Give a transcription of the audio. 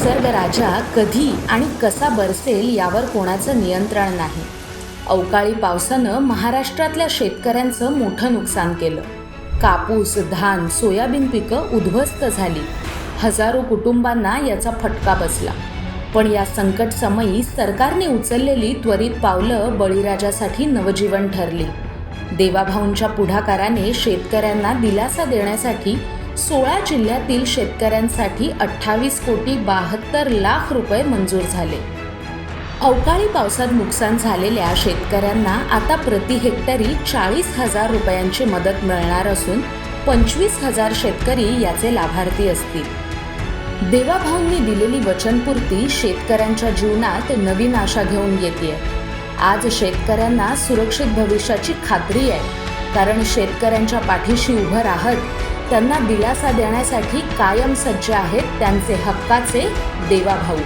निसर्ग राजा कधी आणि कसा बरसेल यावर कोणाचं नियंत्रण नाही. अवकाळी पावसानं महाराष्ट्रातल्या शेतकऱ्यांचं मोठं नुकसान केलं. कापूस, धान, सोयाबीन पिकं उद्ध्वस्त झाली. हजारो कुटुंबांना याचा फटका बसला. पण या संकट समयी सरकारने उचललेली त्वरित पावलं बळीराजासाठी नवजीवन ठरली. देवाभाऊंच्या पुढाकाराने शेतकऱ्यांना दिलासा देण्यासाठी 16 जिल्ह्यातील शेतकऱ्यांसाठी 28,72,00,000 रुपये मंजूर झाले. अवकाळी पावसात नुकसान झालेल्या शेतकऱ्यांना आता प्रति हेक्टरी 40,000 रुपयांची मदत मिळणार असून 25,000 शेतकरी याचे लाभार्थी असतील. देवाभाऊंनी दिलेली वचनपूर्ती शेतकऱ्यांच्या जीवनात नवीन आशा घेऊन येतेय. आज शेतकऱ्यांना सुरक्षित भविष्याची खात्री आहे, कारण शेतकऱ्यांच्या पाठीशी उभं राहत त्यांना दिलासा देण्यासाठी कायम सज्ज आहेत त्यांचे हक्काचे देवाभाऊ.